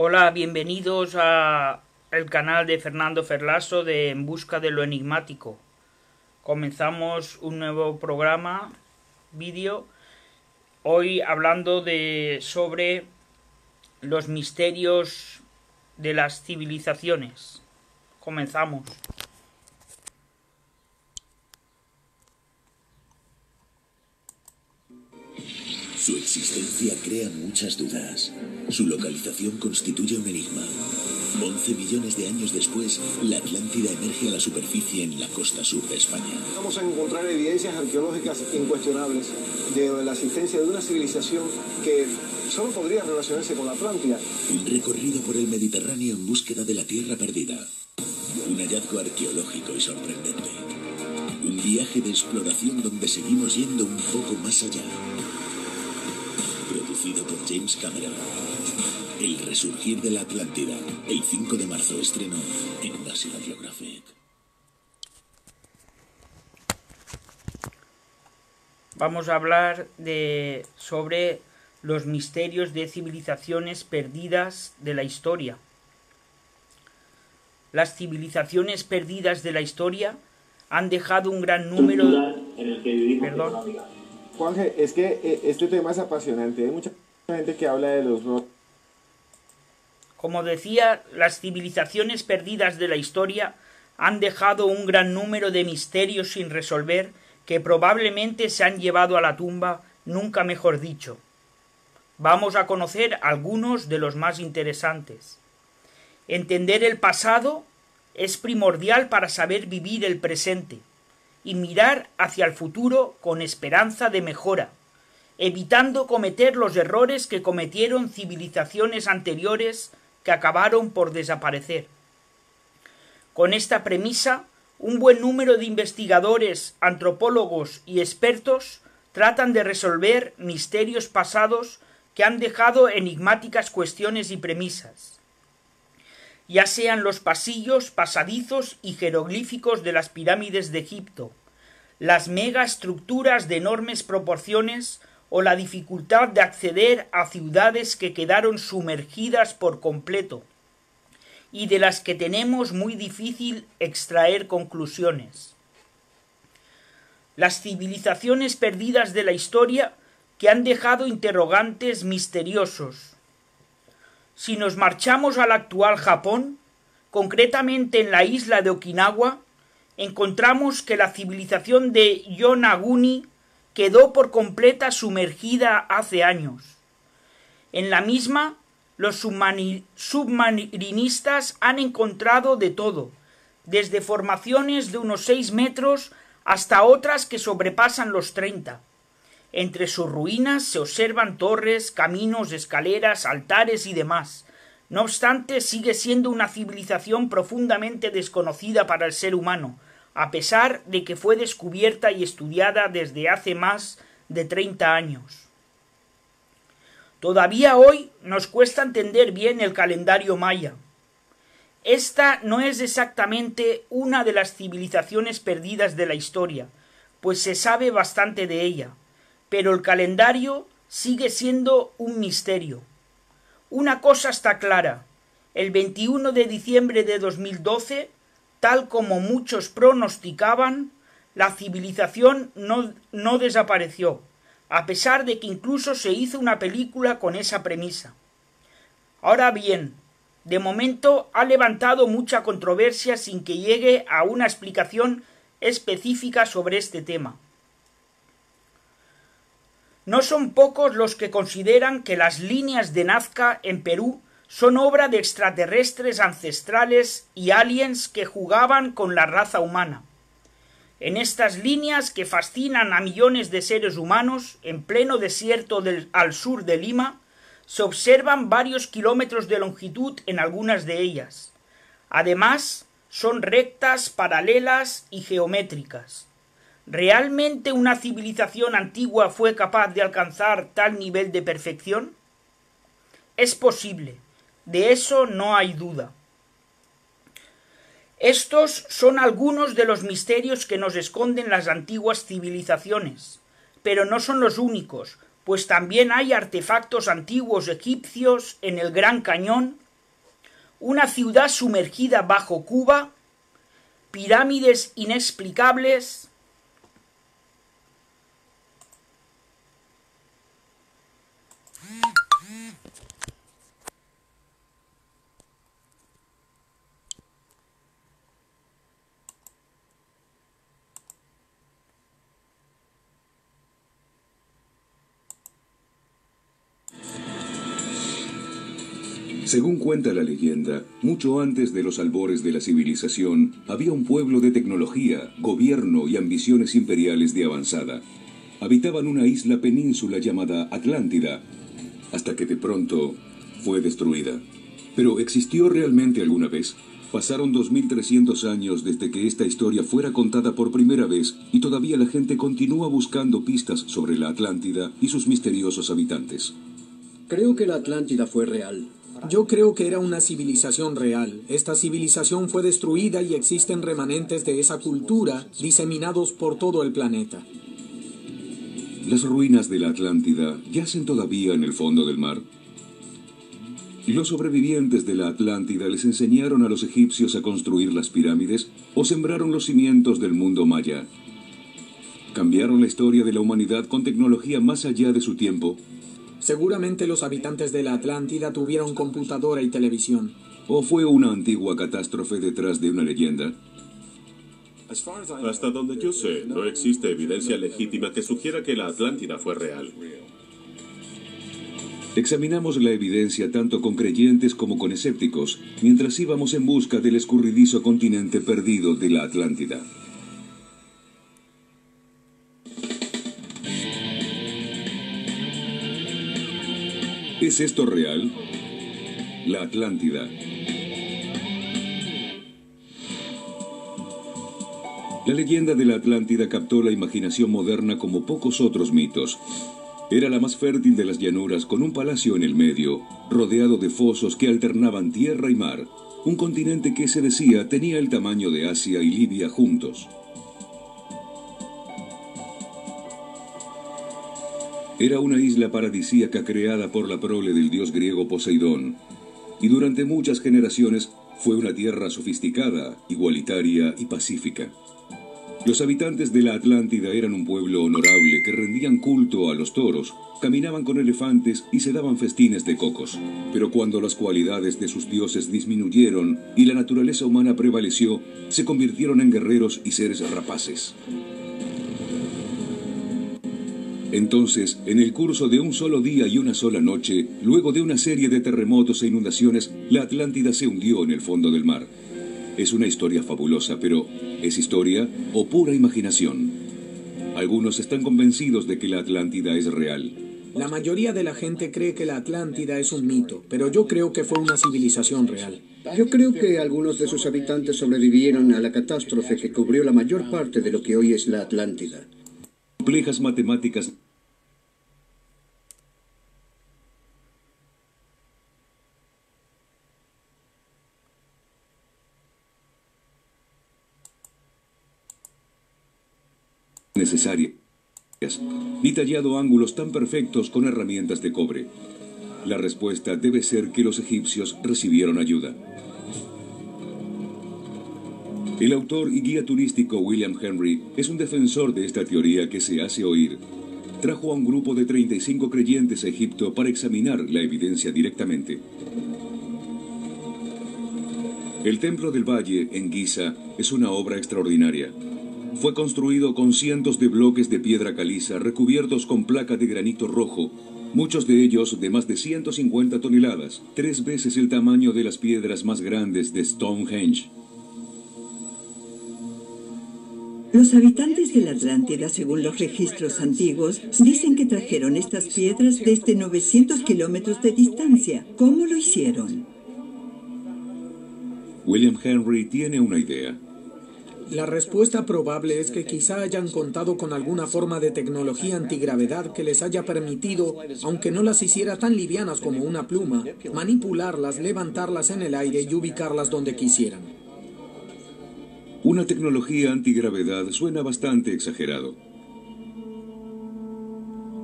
Hola, bienvenidos a el canal de Fernando Ferlaso de En Busca de lo Enigmático. Comenzamos un nuevo programa, vídeo, hoy hablando sobre los misterios de las civilizaciones. Comenzamos. Su existencia crea muchas dudas. Su localización constituye un enigma. 11 millones de años después, la Atlántida emerge a la superficie en la costa sur de España. Vamos a encontrar evidencias arqueológicas incuestionables de la existencia de una civilización que solo podría relacionarse con la Atlántida. Un recorrido por el Mediterráneo en búsqueda de la tierra perdida. Un hallazgo arqueológico y sorprendente. Un viaje de exploración donde seguimos yendo un poco más allá. Producido por James Cameron. El resurgir de la Atlántida. El 5 de marzo estreno en National Geographic. Vamos a hablar sobre los misterios de civilizaciones perdidas de la historia. Las civilizaciones perdidas de la historia han dejado un gran número de... Juanje, es que este tema es apasionante. Hay mucha gente que habla de los... Como decía, las civilizaciones perdidas de la historia han dejado un gran número de misterios sin resolver que probablemente se han llevado a la tumba, nunca mejor dicho. Vamos a conocer algunos de los más interesantes. Entender el pasado es primordial para saber vivir el presente y mirar hacia el futuro con esperanza de mejora, evitando cometer los errores que cometieron civilizaciones anteriores que acabaron por desaparecer. Con esta premisa, un buen número de investigadores, antropólogos y expertos tratan de resolver misterios pasados que han dejado enigmáticas cuestiones y premisas, ya sean los pasillos, pasadizos y jeroglíficos de las pirámides de Egipto, las megaestructuras de enormes proporciones o la dificultad de acceder a ciudades que quedaron sumergidas por completo y de las que tenemos muy difícil extraer conclusiones. Las civilizaciones perdidas de la historia que han dejado interrogantes misteriosos. Si nos marchamos al actual Japón, concretamente en la isla de Okinawa, encontramos que la civilización de Yonaguni quedó por completa sumergida hace años. En la misma, los submarinistas han encontrado de todo, desde formaciones de unos 6 metros hasta otras que sobrepasan los 30. Entre sus ruinas se observan torres, caminos, escaleras, altares y demás. No obstante, sigue siendo una civilización profundamente desconocida para el ser humano, a pesar de que fue descubierta y estudiada desde hace más de 30 años. Todavía hoy nos cuesta entender bien el calendario maya. Esta no es exactamente una de las civilizaciones perdidas de la historia, pues se sabe bastante de ella, pero el calendario sigue siendo un misterio. Una cosa está clara: el 21 de diciembre de 2012, tal como muchos pronosticaban, la civilización no desapareció, a pesar de que incluso se hizo una película con esa premisa. Ahora bien, de momento ha levantado mucha controversia sin que llegue a una explicación específica sobre este tema. No son pocos los que consideran que las líneas de Nazca en Perú son obra de extraterrestres ancestrales y aliens que jugaban con la raza humana. En estas líneas que fascinan a millones de seres humanos, en pleno desierto al sur de Lima, se observan varios kilómetros de longitud en algunas de ellas. Además, son rectas, paralelas y geométricas. ¿Realmente una civilización antigua fue capaz de alcanzar tal nivel de perfección? Es posible, de eso no hay duda. Estos son algunos de los misterios que nos esconden las antiguas civilizaciones, pero no son los únicos, pues también hay artefactos antiguos egipcios en el Gran Cañón una ciudad sumergida bajo Cuba, pirámides inexplicables, Según cuenta la leyenda, mucho antes de los albores de la civilización, había un pueblo de tecnología, gobierno y ambiciones imperiales de avanzada. Habitaban una isla península llamada Atlántida, hasta que de pronto fue destruida. ¿Pero existió realmente alguna vez? Pasaron 2300 años desde que esta historia fuera contada por primera vez y todavía la gente continúa buscando pistas sobre la Atlántida y sus misteriosos habitantes. Creo que la Atlántida fue real. Yo creo que era una civilización real. Esta civilización fue destruida y existen remanentes de esa cultura diseminados por todo el planeta. Las ruinas de la Atlántida yacen todavía en el fondo del mar. ¿Los sobrevivientes de la Atlántida les enseñaron a los egipcios a construir las pirámides o sembraron los cimientos del mundo maya? ¿Cambiaron la historia de la humanidad con tecnología más allá de su tiempo? Seguramente los habitantes de la Atlántida tuvieron computadora y televisión. ¿O fue una antigua catástrofe detrás de una leyenda? Hasta donde yo sé, no existe evidencia legítima que sugiera que la Atlántida fue real. Examinamos la evidencia tanto con creyentes como con escépticos, mientras íbamos en busca del escurridizo continente perdido de la Atlántida. ¿Es esto real? La Atlántida. La leyenda de la Atlántida captó la imaginación moderna como pocos otros mitos. Era la más fértil de las llanuras, con un palacio en el medio, rodeado de fosos que alternaban tierra y mar. Un continente que se decía tenía el tamaño de Asia y Libia juntos. Era una isla paradisíaca creada por la prole del dios griego Poseidón, y durante muchas generaciones fue una tierra sofisticada, igualitaria y pacífica. Los habitantes de la Atlántida eran un pueblo honorable que rendían culto a los toros, caminaban con elefantes y se daban festines de cocos. Pero cuando las cualidades de sus dioses disminuyeron y la naturaleza humana prevaleció, se convirtieron en guerreros y seres rapaces. Entonces, en el curso de un solo día y una sola noche, luego de una serie de terremotos e inundaciones, la Atlántida se hundió en el fondo del mar. Es una historia fabulosa, pero ¿es historia o pura imaginación? Algunos están convencidos de que la Atlántida es real. La mayoría de la gente cree que la Atlántida es un mito, pero yo creo que fue una civilización real. Yo creo que algunos de sus habitantes sobrevivieron a la catástrofe que cubrió la mayor parte de lo que hoy es la Atlántida. Complejas matemáticas necesarias, ni tallado ángulos tan perfectos con herramientas de cobre. La respuesta debe ser que los egipcios recibieron ayuda. El autor y guía turístico William Henry es un defensor de esta teoría que se hace oír. Trajo a un grupo de 35 creyentes a Egipto para examinar la evidencia directamente. El Templo del Valle, en Giza, es una obra extraordinaria. Fue construido con cientos de bloques de piedra caliza recubiertos con placa de granito rojo, muchos de ellos de más de 150 toneladas, 3 veces el tamaño de las piedras más grandes de Stonehenge. Los habitantes de la Atlántida, según los registros antiguos, dicen que trajeron estas piedras desde 900 kilómetros de distancia. ¿Cómo lo hicieron? William Henry tiene una idea. La respuesta probable es que quizá hayan contado con alguna forma de tecnología antigravedad que les haya permitido, aunque no las hiciera tan livianas como una pluma, manipularlas, levantarlas en el aire y ubicarlas donde quisieran. Una tecnología antigravedad suena bastante exagerado.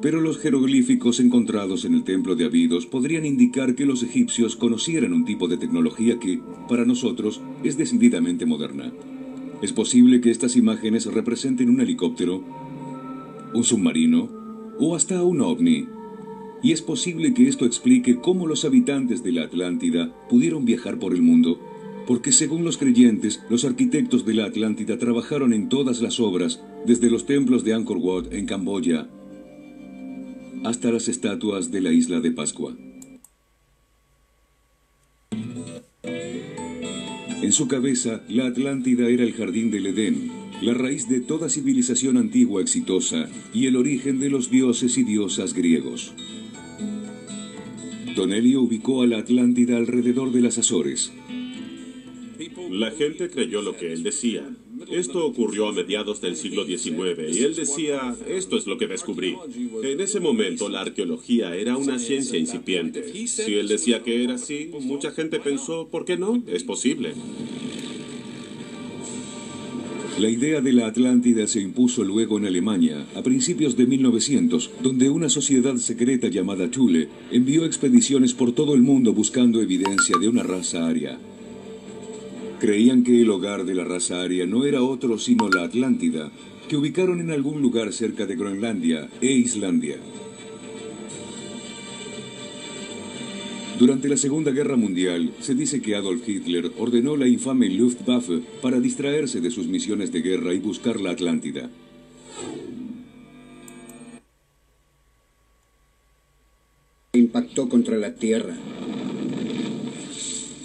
Pero los jeroglíficos encontrados en el templo de Abidos podrían indicar que los egipcios conocieran un tipo de tecnología que, para nosotros, es decididamente moderna. Es posible que estas imágenes representen un helicóptero, un submarino o hasta un ovni. Y es posible que esto explique cómo los habitantes de la Atlántida pudieron viajar por el mundo, porque según los creyentes, los arquitectos de la Atlántida trabajaron en todas las obras, desde los templos de Angkor Wat en Camboya hasta las estatuas de la isla de Pascua. En su cabeza, la Atlántida era el jardín del Edén, la raíz de toda civilización antigua exitosa y el origen de los dioses y diosas griegos. Tonelio ubicó a la Atlántida alrededor de las Azores. La gente creyó lo que él decía. Esto ocurrió a mediados del siglo XIX y él decía, esto es lo que descubrí. En ese momento la arqueología era una ciencia incipiente. Si él decía que era así, mucha gente pensó, ¿por qué no? Es posible. La idea de la Atlántida se impuso luego en Alemania, a principios de 1900, donde una sociedad secreta llamada Thule envió expediciones por todo el mundo buscando evidencia de una raza aria. Creían que el hogar de la raza aria no era otro sino la Atlántida, que ubicaron en algún lugar cerca de Groenlandia e Islandia. Durante la Segunda Guerra Mundial, se dice que Adolf Hitler ordenó la infame Luftwaffe para distraerse de sus misiones de guerra y buscar la Atlántida. Impactó contra la Tierra.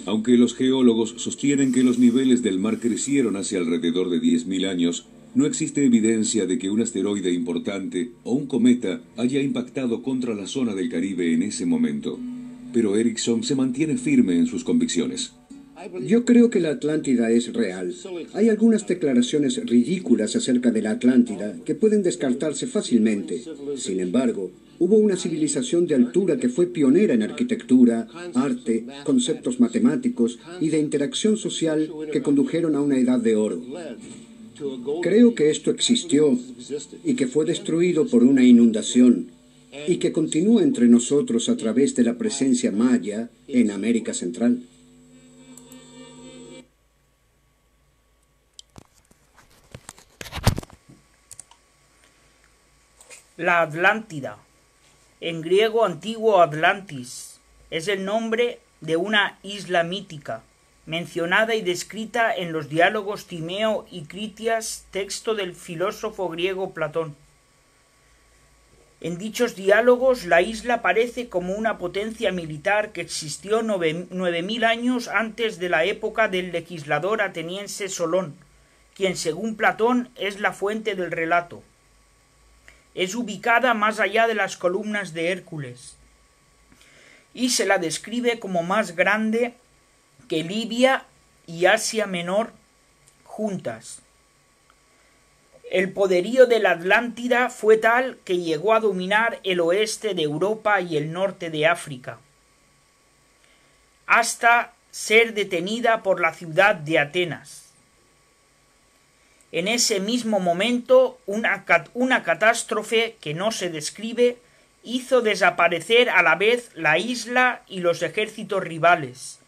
Aunque los geólogos sostienen que los niveles del mar crecieron hace alrededor de 10.000 años, no existe evidencia de que un asteroide importante o un cometa haya impactado contra la zona del Caribe en ese momento. Pero Erickson se mantiene firme en sus convicciones. Yo creo que la Atlántida es real. Hay algunas declaraciones ridículas acerca de la Atlántida que pueden descartarse fácilmente. Sin embargo, hubo una civilización de altura que fue pionera en arquitectura, arte, conceptos matemáticos y de interacción social que condujeron a una edad de oro. Creo que esto existió y que fue destruido por una inundación y que continúa entre nosotros a través de la presencia maya en América Central. La Atlántida, en griego antiguo Atlantis, es el nombre de una isla mítica, mencionada y descrita en los diálogos Timeo y Critias, texto del filósofo griego Platón. En dichos diálogos, la isla aparece como una potencia militar que existió 9.000 años antes de la época del legislador ateniense Solón, quien según Platón es la fuente del relato. Es ubicada más allá de las columnas de Hércules y se la describe como más grande que Libia y Asia Menor juntas. El poderío de la Atlántida fue tal que llegó a dominar el oeste de Europa y el norte de África, hasta ser detenida por la ciudad de Atenas. En ese mismo momento, una catástrofe que no se describe hizo desaparecer a la vez la isla y los ejércitos rivales,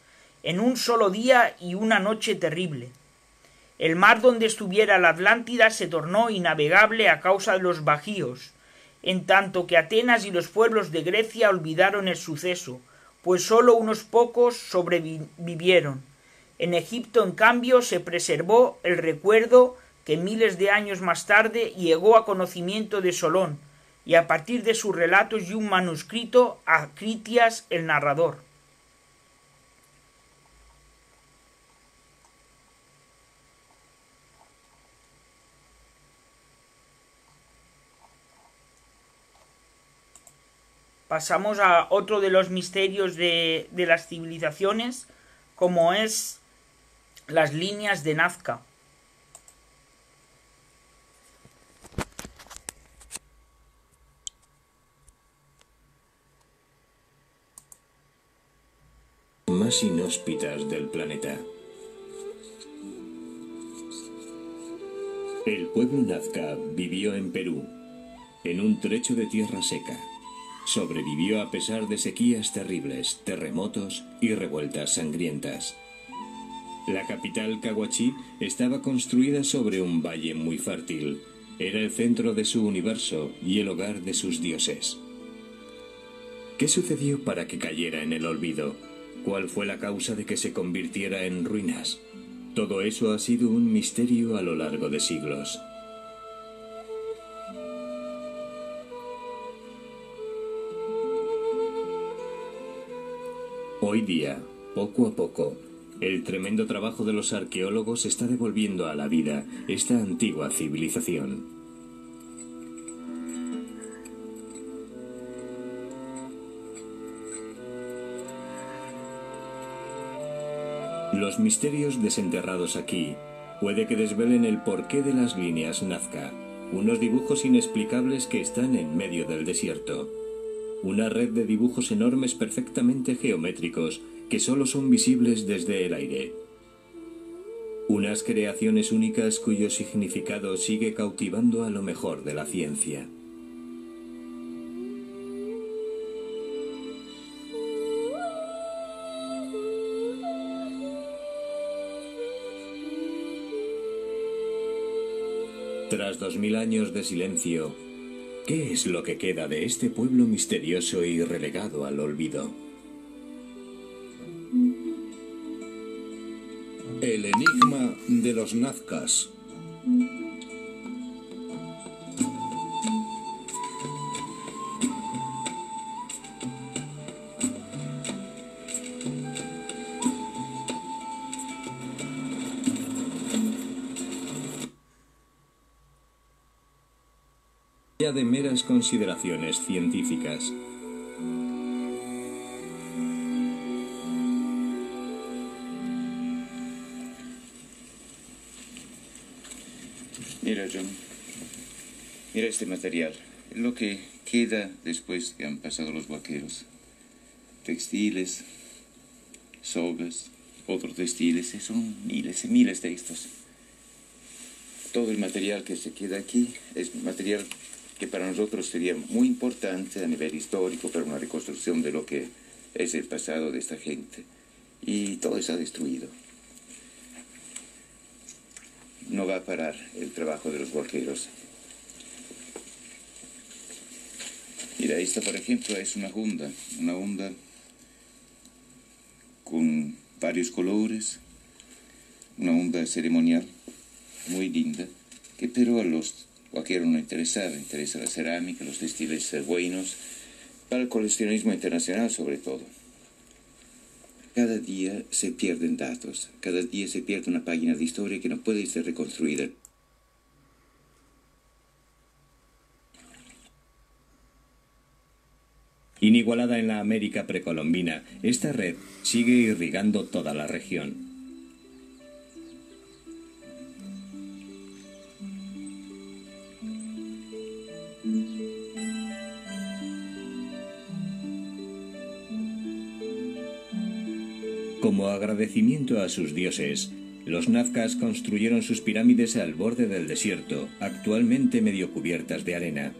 en un solo día y una noche terrible. El mar donde estuviera la Atlántida se tornó innavegable a causa de los bajíos, en tanto que Atenas y los pueblos de Grecia olvidaron el suceso, pues sólo unos pocos sobrevivieron. En Egipto, en cambio, se preservó el recuerdo que miles de años más tarde llegó a conocimiento de Solón, y a partir de sus relatos y un manuscrito a Critias el narrador. Pasamos a otro de los misterios de las civilizaciones, como es las líneas de Nazca. Más inhóspitas del planeta. El pueblo Nazca vivió en Perú. en un trecho de tierra seca. Sobrevivió a pesar de sequías terribles, terremotos y revueltas sangrientas. La capital, Caguachí, estaba construida sobre un valle muy fértil. Era el centro de su universo y el hogar de sus dioses. ¿Qué sucedió para que cayera en el olvido? ¿Cuál fue la causa de que se convirtiera en ruinas? Todo eso ha sido un misterio a lo largo de siglos. Hoy día, poco a poco, el tremendo trabajo de los arqueólogos está devolviendo a la vida esta antigua civilización. Los misterios desenterrados aquí puede que desvelen el porqué de las líneas Nazca, unos dibujos inexplicables que están en medio del desierto. Una red de dibujos enormes perfectamente geométricos que solo son visibles desde el aire. Unas creaciones únicas cuyo significado sigue cautivando a lo mejor de la ciencia. Tras 2000 años de silencio, ¿qué es lo que queda de este pueblo misterioso y relegado al olvido? El enigma de los Nazcas. Ya de meras consideraciones científicas. Mira, John. Mira este material. Lo que queda después que han pasado los vaqueros. Textiles, sogas, otros textiles. Son miles y miles de estos. Todo el material que se queda aquí es material que para nosotros sería muy importante a nivel histórico para una reconstrucción de lo que es el pasado de esta gente. Y todo está destruido. No va a parar el trabajo de los vaqueros. Mira, esta por ejemplo es una hunda con varios colores, una hunda ceremonial muy linda, que pero a los vaqueros no interesa la cerámica, los textiles buenos, para el coleccionismo internacional sobre todo. Cada día se pierden datos, cada día se pierde una página de historia que no puede ser reconstruida. Inigualada en la América precolombina, esta red sigue irrigando toda la región. Como agradecimiento a sus dioses, los nazcas construyeron sus pirámides al borde del desierto, actualmente medio cubiertas de arena.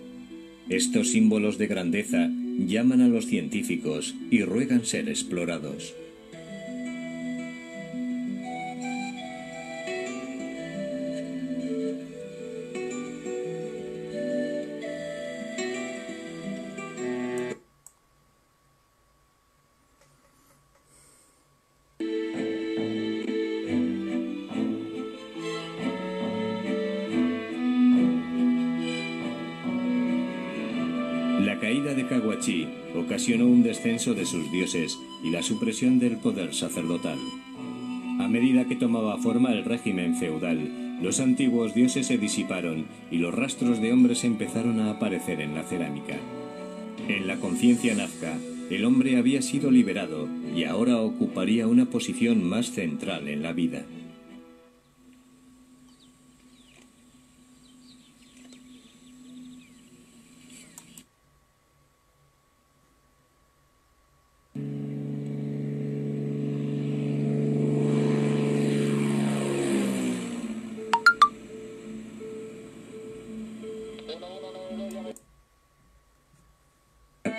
Estos símbolos de grandeza llaman a los científicos y ruegan ser explorados. La caída de Caguachí ocasionó un descenso de sus dioses y la supresión del poder sacerdotal. A medida que tomaba forma el régimen feudal, los antiguos dioses se disiparon y los rastros de hombres empezaron a aparecer en la cerámica. En la conciencia nazca, el hombre había sido liberado y ahora ocuparía una posición más central en la vida.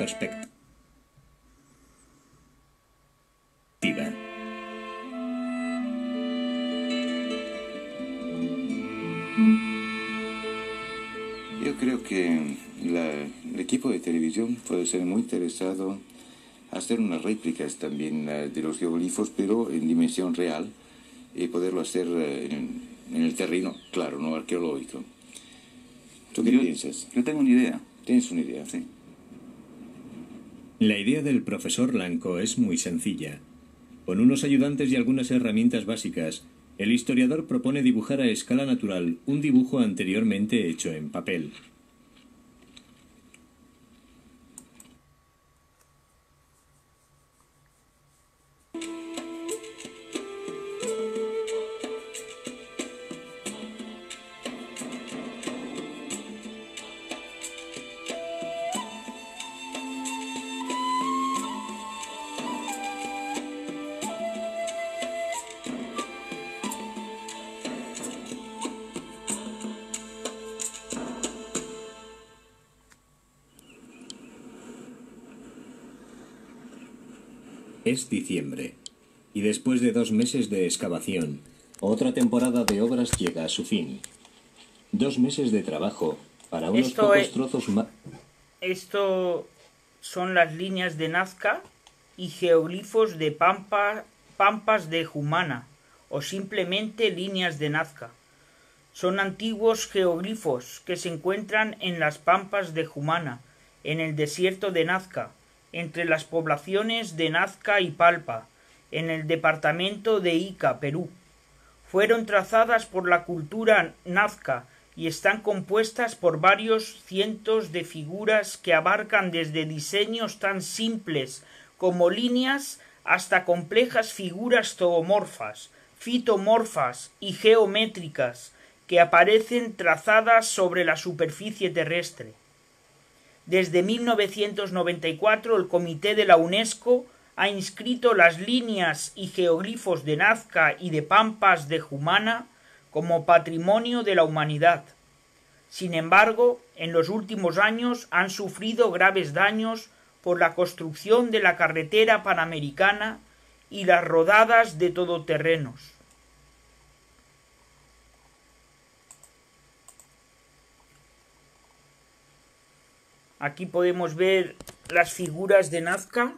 retrospectiva. Yo creo que el equipo de televisión puede ser muy interesado a hacer unas réplicas también de los geoglifos, pero en dimensión real, y poderlo hacer en el terreno, claro, no arqueológico. ¿Tú qué piensas? Yo tengo una idea. ¿Tienes una idea? Sí. La idea del profesor Lanco es muy sencilla. Con unos ayudantes y algunas herramientas básicas, el historiador propone dibujar a escala natural un dibujo anteriormente hecho en papel. Es diciembre, y después de 2 meses de excavación, otra temporada de obras llega a su fin. 2 meses de trabajo para unos pocos trozos más. Esto son las líneas de Nazca y geoglifos de pampas de Jumana, o simplemente líneas de Nazca. Son antiguos geoglifos que se encuentran en las pampas de Jumana, en el desierto de Nazca, entre las poblaciones de Nazca y Palpa, en el departamento de Ica, Perú. Fueron trazadas por la cultura Nazca y están compuestas por varios cientos de figuras que abarcan desde diseños tan simples como líneas hasta complejas figuras zoomorfas, fitomorfas y geométricas que aparecen trazadas sobre la superficie terrestre. Desde 1994 el Comité de la UNESCO ha inscrito las líneas y geoglifos de Nazca y de Pampas de Jumana como Patrimonio de la Humanidad. Sin embargo, en los últimos años han sufrido graves daños por la construcción de la carretera panamericana y las rodadas de todoterrenos. Aquí podemos ver las figuras de Nazca.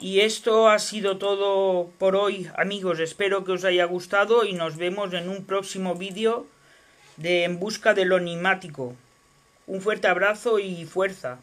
Y esto ha sido todo por hoy, amigos. Espero que os haya gustado y nos vemos en un próximo vídeo de En busca de lo enigmático. Un fuerte abrazo y fuerza.